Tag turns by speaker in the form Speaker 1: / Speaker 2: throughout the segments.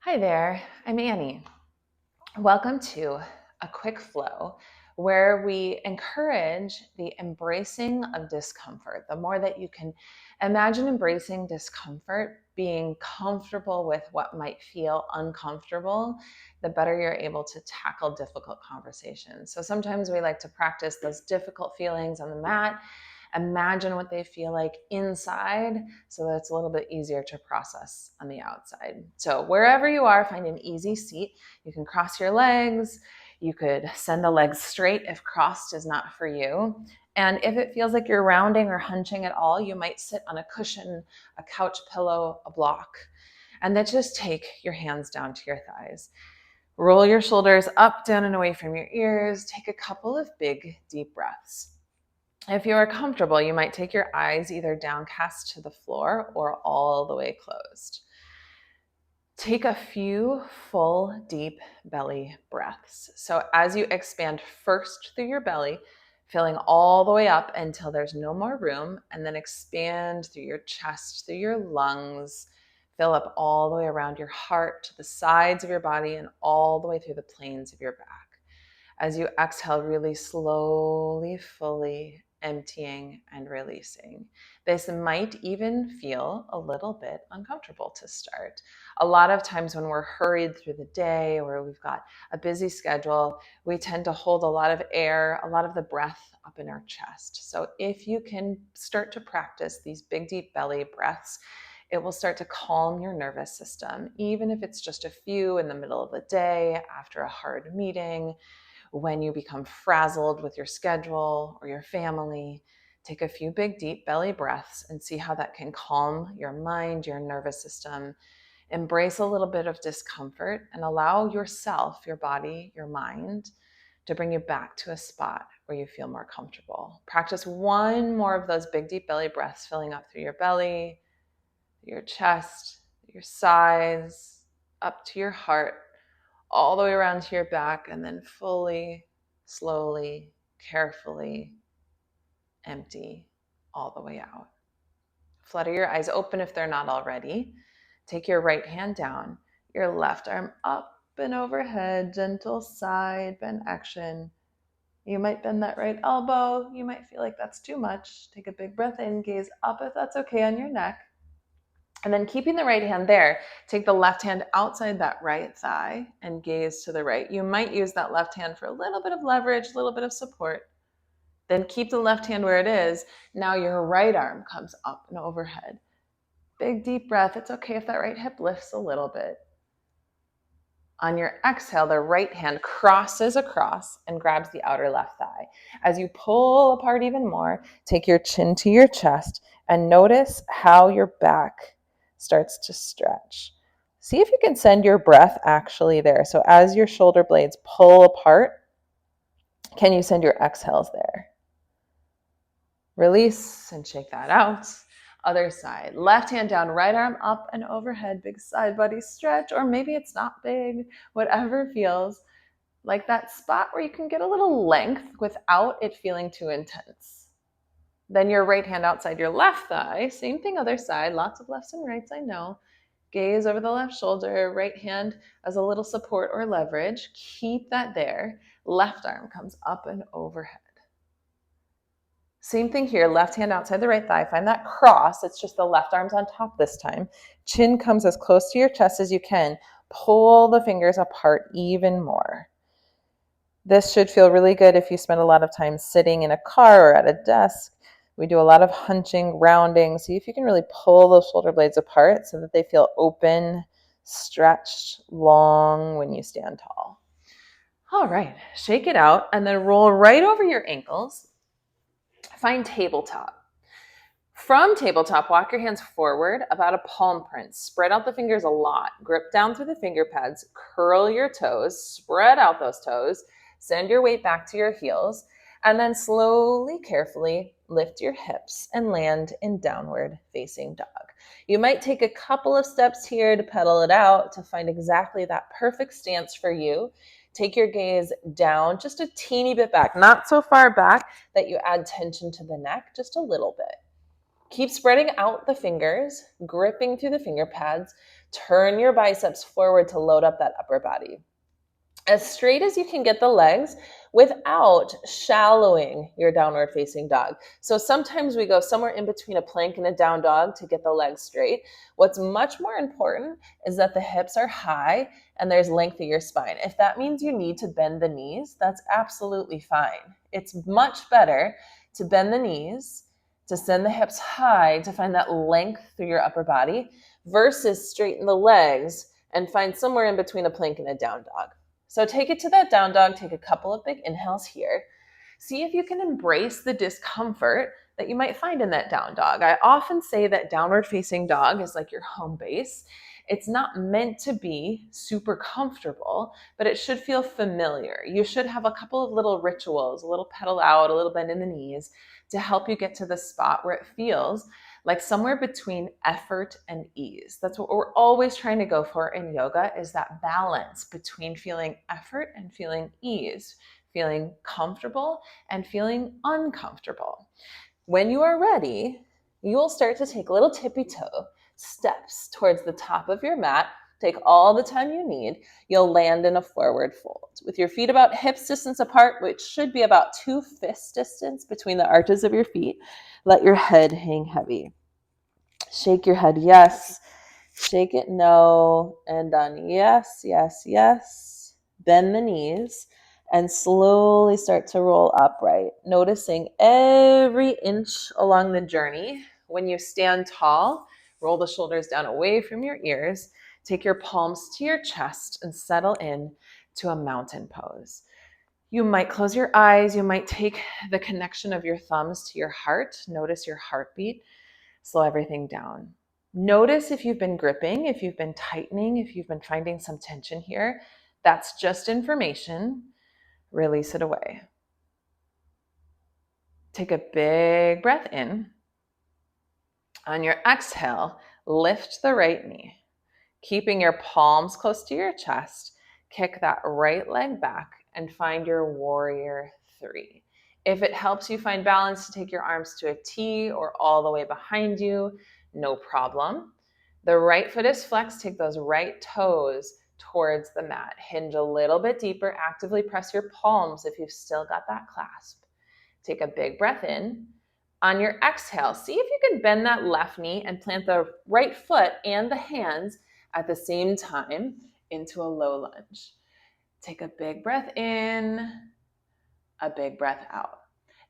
Speaker 1: Hi there, I'm Annie. Welcome to a quick flow where we encourage the embracing of discomfort. The more that you can imagine embracing discomfort, being comfortable with what might feel uncomfortable, the better you're able to tackle difficult conversations. So sometimes we like to practice those difficult feelings on the mat. Imagine what they feel like inside so that it's a little bit easier to process on the outside. So wherever you are, find an easy seat. You can cross your legs. You could send the legs straight if crossed is not for you. And if it feels like you're rounding or hunching at all, you might sit on a cushion, a couch pillow, a block, and then just take your hands down to your thighs. Roll your shoulders up, down, and away from your ears. Take a couple of big, deep breaths. If you are comfortable, you might take your eyes either downcast to the floor or all the way closed. Take a few full, deep belly breaths. So as you expand first through your belly, filling all the way up until there's no more room, and then expand through your chest, through your lungs, fill up all the way around your heart, to the sides of your body, and all the way through the planes of your back. As you exhale, really slowly, fully emptying and releasing. This might even feel a little bit uncomfortable to start. A lot of times when we're hurried through the day or we've got a busy schedule, we tend to hold a lot of air, a lot of the breath up in our chest. So if you can start to practice these big, deep belly breaths, it will start to calm your nervous system, even if it's just a few in the middle of the day, after a hard meeting, when you become frazzled with your schedule or your family. Take a few big, deep belly breaths and see how that can calm your mind, your nervous system. Embrace a little bit of discomfort and allow yourself, your body, your mind to bring you back to a spot where you feel more comfortable. Practice one more of those big, deep belly breaths, filling up through your belly, your chest, your sides, up to your heart, all the way around to your back, and then fully, slowly, carefully empty all the way out. Flutter your eyes open if they're not already. Take your right hand down, your left arm up and overhead, gentle side bend action. You might bend that right elbow. You might feel like that's too much. Take a big breath in, gaze up if that's okay on your neck. And then keeping the right hand there, take the left hand outside that right thigh and gaze to the right. You might use that left hand for a little bit of leverage, a little bit of support. Then keep the left hand where it is. Now your right arm comes up and overhead. Big deep breath. It's okay if that right hip lifts a little bit. On your exhale, the right hand crosses across and grabs the outer left thigh. As you pull apart even more, take your chin to your chest and notice how your back starts to stretch. See if you can send your breath actually there. So as your shoulder blades pull apart, can you send your exhales there? Release and shake that out. Other side. Left hand down, right arm up and overhead. Big side body stretch, or maybe it's not big. Whatever feels like that spot where you can get a little length without it feeling too intense. Then your right hand outside your left thigh. Same thing, other side. Lots of lefts and rights, I know. Gaze over the left shoulder, right hand as a little support or leverage. Keep that there. Left arm comes up and overhead. Same thing here, left hand outside the right thigh. Find that cross. It's just the left arm's on top this time. Chin comes as close to your chest as you can. Pull the fingers apart even more. This should feel really good if you spend a lot of time sitting in a car or at a desk. We do a lot of hunching, rounding. See if you can really pull those shoulder blades apart so that they feel open, stretched, long when you stand tall. All right, shake it out and then roll right over your ankles. Find tabletop. From tabletop, walk your hands forward about a palm print. Spread out the fingers a lot. Grip down through the finger pads. Curl your toes. Spread out those toes. Send your weight back to your heels. And then slowly, carefully lift your hips and land in downward facing dog. You might take a couple of steps here to pedal it out to find exactly that perfect stance for you. Take your gaze down just a teeny bit back, not so far back that you add tension to the neck, just a little bit. Keep spreading out the fingers, gripping through the finger pads. Turn your biceps forward to load up that upper body. As straight as you can get the legs without shallowing your downward facing dog. So sometimes we go somewhere in between a plank and a down dog to get the legs straight. What's much more important is that the hips are high and there's length of your spine. If that means you need to bend the knees, that's absolutely fine. It's much better to bend the knees, to send the hips high, to find that length through your upper body versus straighten the legs and find somewhere in between a plank and a down dog. So take it to that down dog, take a couple of big inhales here. See if you can embrace the discomfort that you might find in that down dog. I often say that downward facing dog is like your home base. It's not meant to be super comfortable, but it should feel familiar. You should have a couple of little rituals, a little pedal out, a little bend in the knees to help you get to the spot where it feels like somewhere between effort and ease. That's what we're always trying to go for in yoga, is that balance between feeling effort and feeling ease, feeling comfortable and feeling uncomfortable. When you are ready, you will start to take little tippy toe steps towards the top of your mat. Take all the time you need. You'll land in a forward fold with your feet about hips distance apart, which should be about 2 fist distance between the arches of your feet. Let your head hang heavy. Shake your head yes, shake it no, and done yes, yes, yes. Bend the knees and slowly start to roll upright, noticing every inch along the journey. When you stand tall, roll the shoulders down away from your ears. Take your palms to your chest and settle in to a mountain pose. You might close your eyes. You might take the connection of your thumbs to your heart. Notice your heartbeat. Slow everything down. Notice if you've been gripping, if you've been tightening, if you've been finding some tension here. That's just information. Release it away. Take a big breath in. On your exhale, lift the right knee. Keeping your palms close to your chest, kick that right leg back and find your warrior 3. If it helps you find balance to take your arms to a T or all the way behind you, no problem. The right foot is flexed. Take those right toes towards the mat. Hinge a little bit deeper. Actively press your palms if you've still got that clasp. Take a big breath in. On your exhale, see if you can bend that left knee and plant the right foot and the hands at the same time into a low lunge. Take a big breath in, a big breath out.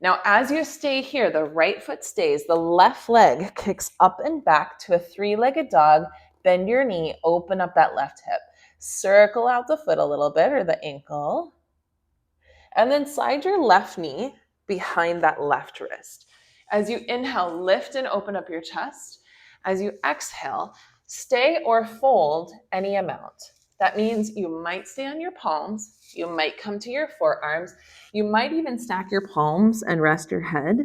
Speaker 1: Now, as you stay here, the right foot stays, the left leg kicks up and back to a 3-legged dog. Bend your knee, open up that left hip. Circle out the foot a little bit, or the ankle. And then slide your left knee behind that left wrist. As you inhale, lift and open up your chest. As you exhale, stay or fold any amount. That means you might stay on your palms, you might come to your forearms, you might even stack your palms and rest your head.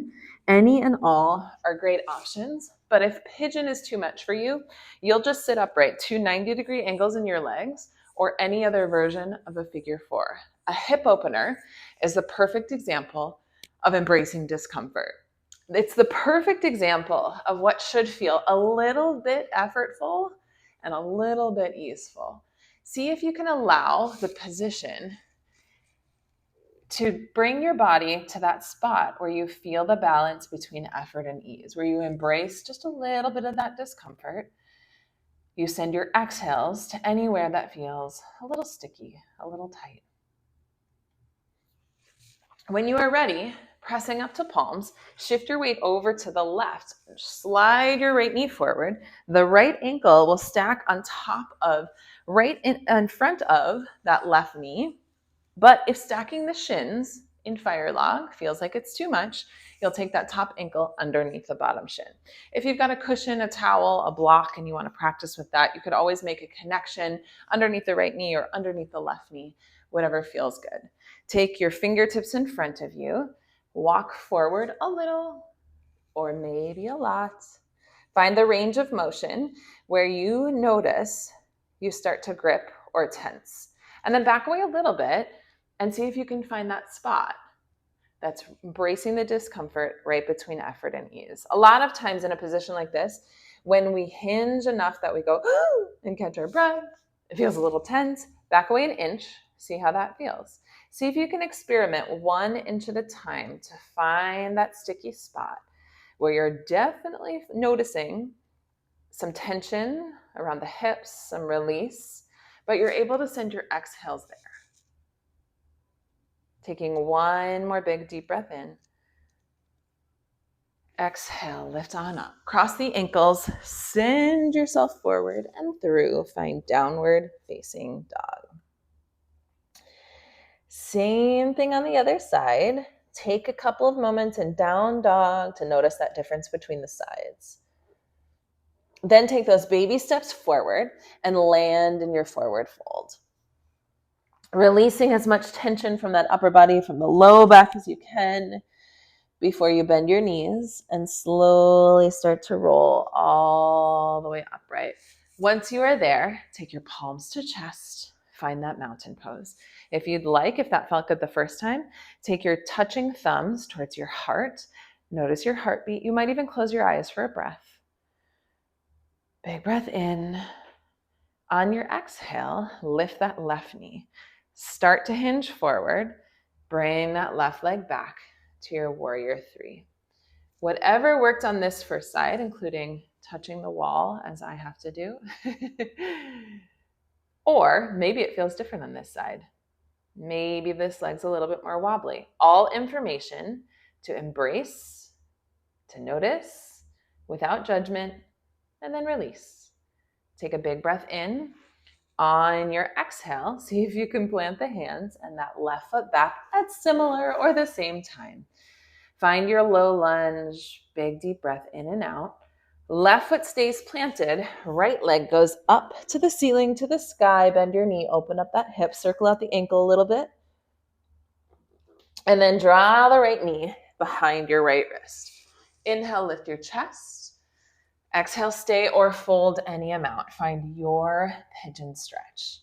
Speaker 1: Any and all are great options, but if pigeon is too much for you, you'll just sit upright, 2 90-degree angles in your legs, or any other version of a figure 4. A hip opener is the perfect example of embracing discomfort. It's the perfect example of what should feel a little bit effortful and a little bit easeful. See if you can allow the position to bring your body to that spot where you feel the balance between effort and ease, where you embrace just a little bit of that discomfort. You send your exhales to anywhere that feels a little sticky, a little tight. When you are ready, pressing up to palms, shift your weight over to the left. Slide your right knee forward. The right ankle will stack on top of, right in front of that left knee. But if stacking the shins in fire log feels like it's too much, you'll take that top ankle underneath the bottom shin. If you've got a cushion, a towel, a block, and you want to practice with that, you could always make a connection underneath the right knee or underneath the left knee, whatever feels good. Take your fingertips in front of you, walk forward a little or maybe a lot. Find the range of motion where you notice you start to grip or tense. And then back away a little bit and see if you can find that spot. that's embracing the discomfort right between effort and ease. A lot of times in a position like this, when we hinge enough that we go and catch our breath, it feels a little tense. Back away an inch. See how that feels. See if you can experiment 1 inch at a time to find that sticky spot where you're definitely noticing some tension around the hips, some release, but you're able to send your exhales there. Taking 1 more big deep breath in. Exhale, lift on up. Cross the ankles, send yourself forward and through. Find downward facing dog. Same thing on the other side. Take a couple of moments in down dog to notice that difference between the sides. Then take those baby steps forward and land in your forward fold. Releasing as much tension from that upper body, from the low back as you can before you bend your knees and slowly start to roll all the way upright. Once you are there, take your palms to chest, find that mountain pose. If you'd like, if that felt good the first time, take your touching thumbs towards your heart. Notice your heartbeat. You might even close your eyes for a breath. Big breath in. On your exhale, lift that left knee. Start to hinge forward. Bring that left leg back to your warrior 3. Whatever worked on this first side, including touching the wall as I have to do, or maybe it feels different on this side. Maybe this leg's a little bit more wobbly. All information to embrace, to notice without judgment, and then release. Take a big breath in. On your exhale, see if you can plant the hands and that left foot back at similar or the same time. Find your low lunge, big deep breath in and out. Left foot stays planted, right leg goes up to the ceiling, to the sky. Bend your knee, open up that hip, circle out the ankle a little bit. And then draw the right knee behind your right wrist. Inhale, lift your chest. Exhale, stay or fold any amount. Find your pigeon stretch.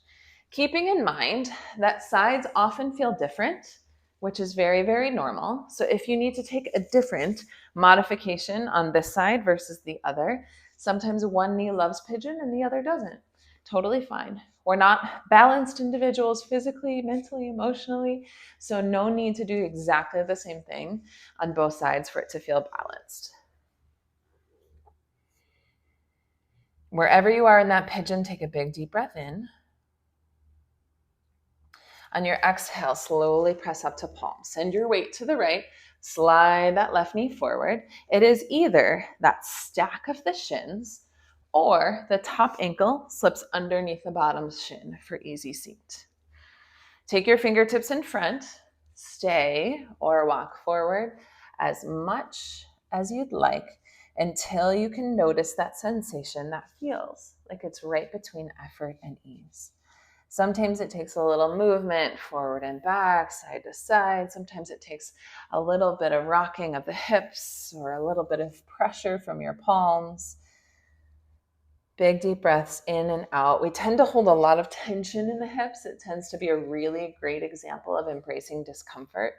Speaker 1: Keeping in mind that sides often feel different, which is very, very normal. So if you need to take a different modification on this side versus the other, sometimes one knee loves pigeon and the other doesn't. Totally fine. We're not balanced individuals physically, mentally, emotionally, so no need to do exactly the same thing on both sides for it to feel balanced. Wherever you are in that pigeon, take a big deep breath in. On your exhale, slowly press up to palm. Send your weight to the right. Slide that left knee forward. It is either that stack of the shins or the top ankle slips underneath the bottom shin for easy seat. Take your fingertips in front. Stay or walk forward as much as you'd like until you can notice that sensation that feels like it's right between effort and ease. Sometimes it takes a little movement forward and back, side to side. Sometimes it takes a little bit of rocking of the hips or a little bit of pressure from your palms. Big deep breaths in and out. We tend to hold a lot of tension in the hips. It tends to be a really great example of embracing discomfort.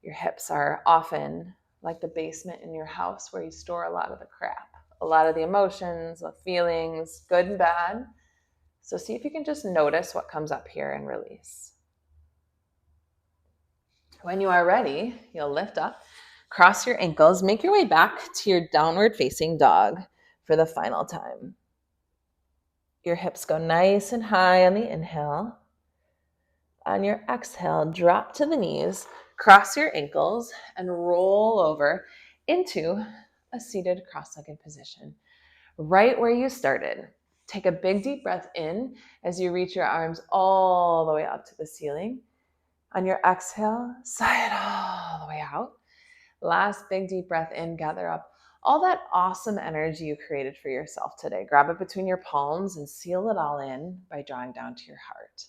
Speaker 1: Your hips are often like the basement in your house where you store a lot of the crap, a lot of the emotions, the feelings, good and bad. So see if you can just notice what comes up here and release. When you are ready, you'll lift up, cross your ankles, make your way back to your downward facing dog for the final time. Your hips go nice and high on the inhale. On your exhale, drop to the knees, cross your ankles, and roll over into a seated cross-legged position. Right where you started. Take a big deep breath in as you reach your arms all the way up to the ceiling. On your exhale, sigh it all the way out. Last big deep breath in, gather up all that awesome energy you created for yourself today. Grab it between your palms and seal it all in by drawing down to your heart.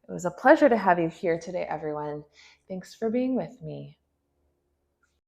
Speaker 1: It was a pleasure to have you here today, everyone. Thanks for being with me.